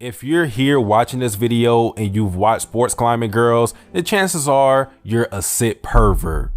If you're here watching this video and you've watched sports climbing girls, the chances are you're a sit pervert.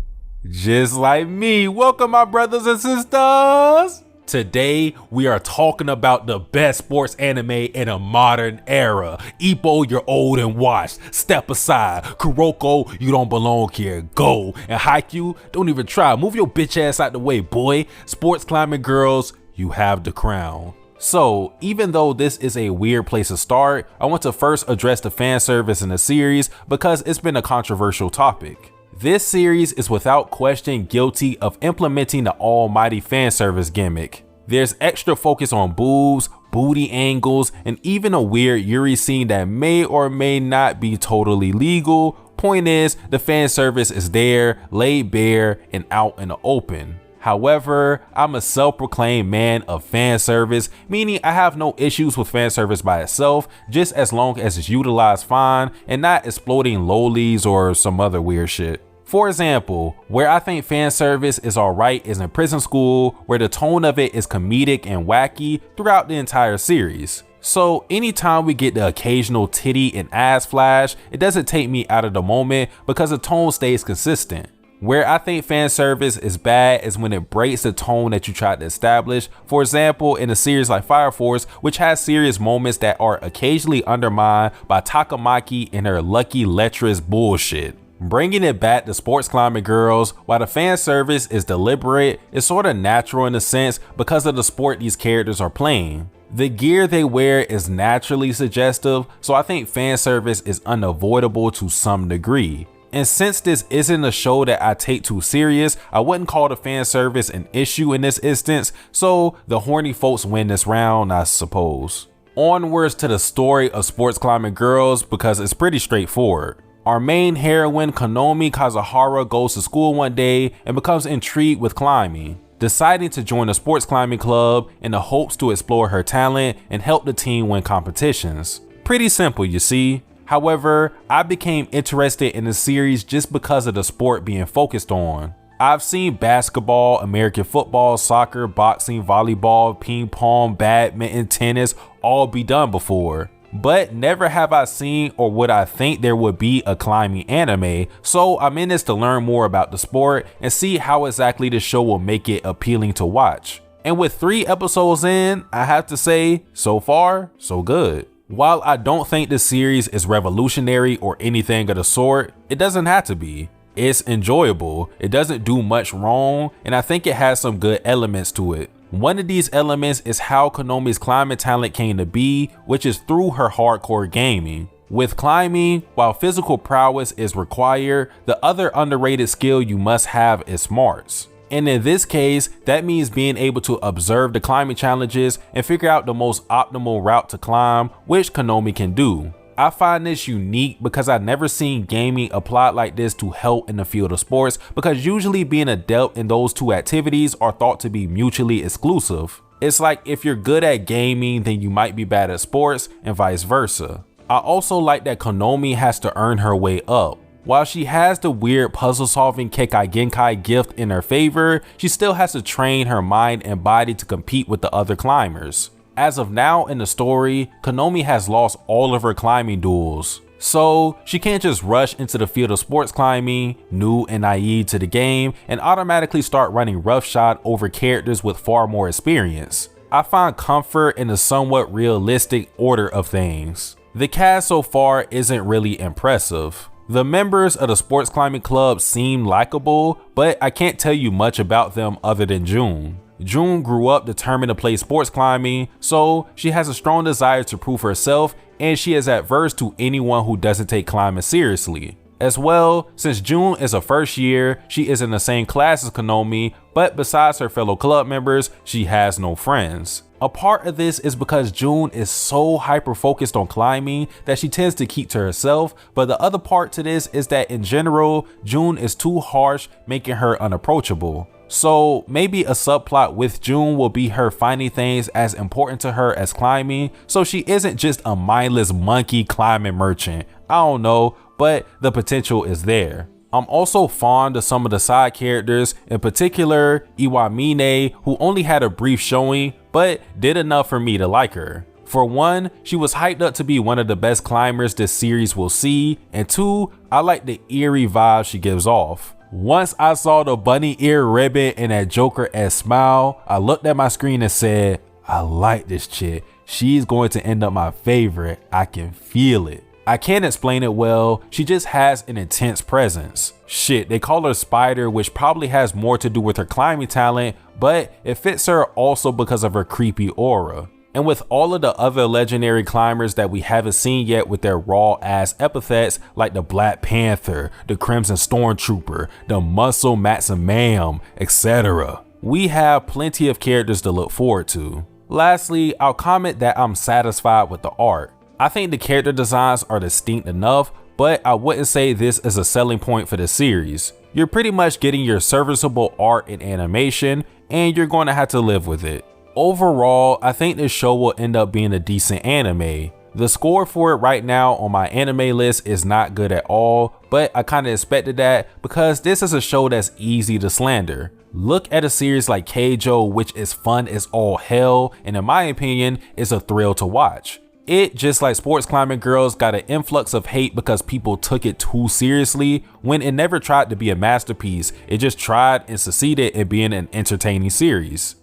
Just like me. Welcome, my brothers and sisters. Today, we are talking about the best sports anime in a modern era. Ippo, you're old and washed. Step aside. Kuroko, you don't belong here. Go. And Haikyuu, don't even try. Move your bitch ass out the way, boy. Sports climbing girls, you have the crown. So, even though this is a weird place to start, I want to first address the fan service in the series because it's been a controversial topic. This series is without question guilty of implementing the almighty fan service gimmick. There's extra focus on boobs, booty angles, and even a weird Yuri scene that may or may not be totally legal. Point is, the fan service is there, laid bare, and out in the open. However, I'm a self-proclaimed man of fan service, meaning I have no issues with fan service by itself, just as long as it's utilized fine and not exploding lolies or some other weird shit. For example, where I think fan service is alright is in Prison School, where the tone of it is comedic and wacky throughout the entire series. So anytime we get the occasional titty and ass flash, it doesn't take me out of the moment because the tone stays consistent. Where I think fan service is bad is when it breaks the tone that you tried to establish. For example, in a series like Fire Force, which has serious moments that are occasionally undermined by Takamaki and her lucky lecherous bullshit. Bringing it back to sports climbing girls, while the fan service is deliberate, it's sort of natural in a sense because of the sport these characters are playing. The gear they wear is naturally suggestive, so I think fan service is unavoidable to some degree. And since this isn't a show that I take too serious, I wouldn't call the fan service an issue in this instance, so the horny folks win this round, I suppose. Onwards to the story of sports climbing girls because it's pretty straightforward. Our main heroine, Konomi Kazuhara, goes to school one day and becomes intrigued with climbing, deciding to join a sports climbing club in the hopes to explore her talent and help the team win competitions. Pretty simple, you see. However, I became interested in the series just because of the sport being focused on. I've seen basketball, American football, soccer, boxing, volleyball, ping pong, badminton, tennis all be done before. But never have I seen or would I think there would be a climbing anime, so I'm in this to learn more about the sport and see how exactly the show will make it appealing to watch. And with 3 episodes in, I have to say, so far, so good. While I don't think the series is revolutionary or anything of the sort, it doesn't have to be. It's enjoyable, it doesn't do much wrong, and I think it has some good elements to it. One of these elements is how Konomi's climbing talent came to be, which is through her hardcore gaming. With climbing, while physical prowess is required, the other underrated skill you must have is smarts. And in this case, that means being able to observe the climbing challenges and figure out the most optimal route to climb, which Konomi can do. I find this unique because I've never seen gaming applied like this to help in the field of sports, because usually being adept in those two activities are thought to be mutually exclusive. It's like if you're good at gaming, then you might be bad at sports and vice versa. I also like that Konomi has to earn her way up. While she has the weird puzzle-solving Kekai Genkai gift in her favor, she still has to train her mind and body to compete with the other climbers. As of now in the story, Konomi has lost all of her climbing duels. So she can't just rush into the field of sports climbing, new and naive to the game, and automatically start running roughshod over characters with far more experience. I find comfort in the somewhat realistic order of things. The cast so far isn't really impressive. The members of the sports climbing club seem likable, but I can't tell you much about them other than June. June grew up determined to play sports climbing, so she has a strong desire to prove herself, and she is adverse to anyone who doesn't take climbing seriously. As well, since June is a first year, she is in the same class as Konomi, but besides her fellow club members, she has no friends. A part of this is because June is so hyper focused on climbing that she tends to keep to herself, but the other part to this is that in general, June is too harsh, making her unapproachable. So maybe a subplot with June will be her finding things as important to her as climbing, so she isn't just a mindless monkey climbing merchant. I don't know, but the potential is there. I'm also fond of some of the side characters, in particular Iwa Mine, who only had a brief showing but did enough for me to like her. For one, she was hyped up to be one of the best climbers this series will see, and two, I like the eerie vibe she gives off. Once I saw the bunny ear ribbon and that Joker-esque smile, I looked at my screen and said, I like this chick. She's going to end up my favorite. I can feel it. I can't explain it well, she just has an intense presence. Shit, they call her Spider, which probably has more to do with her climbing talent, but it fits her also because of her creepy aura. And with all of the other legendary climbers that we haven't seen yet with their raw ass epithets like the Black Panther, the Crimson Stormtrooper, the Muscle Maximum, etc. We have plenty of characters to look forward to. Lastly, I'll comment that I'm satisfied with the art. I think the character designs are distinct enough, but I wouldn't say this is a selling point for the series. You're pretty much getting your serviceable art and animation, and you're going to have to live with it. Overall, I think this show will end up being a decent anime. The score for it right now on my anime list is not good at all, but I kinda expected that because this is a show that's easy to slander. Look at a series like Keijo, which is fun as all hell, and in my opinion, is a thrill to watch. It, just like Sports Climbing Girls, got an influx of hate because people took it too seriously when it never tried to be a masterpiece. It just tried and succeeded in being an entertaining series.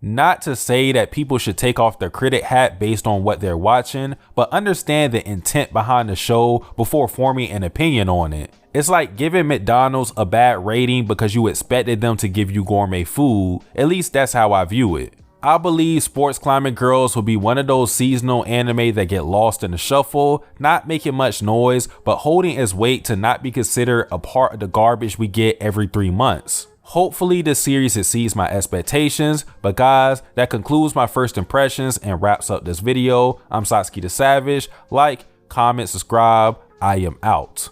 Not to say that people should take off their critic hat based on what they're watching, but understand the intent behind the show before forming an opinion on it. It's like giving McDonald's a bad rating because you expected them to give you gourmet food. At least that's how I view it. I believe Sports Climbing Girls will be one of those seasonal anime that get lost in the shuffle, not making much noise, but holding its weight to not be considered a part of the garbage we get every 3 months. Hopefully this series exceeds my expectations, but guys, that concludes my first impressions and wraps up this video. I'm Satsuki The Savage. Like, comment, subscribe. I am out.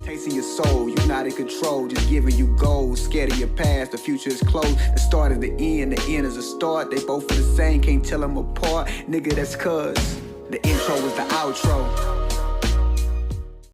Tasting your soul, you're not in control, just giving you goals. Scared of your past, the future is closed. The start is the end is a start. They both are the same, can't tell them apart. Nigga, that's cuz the intro is the outro.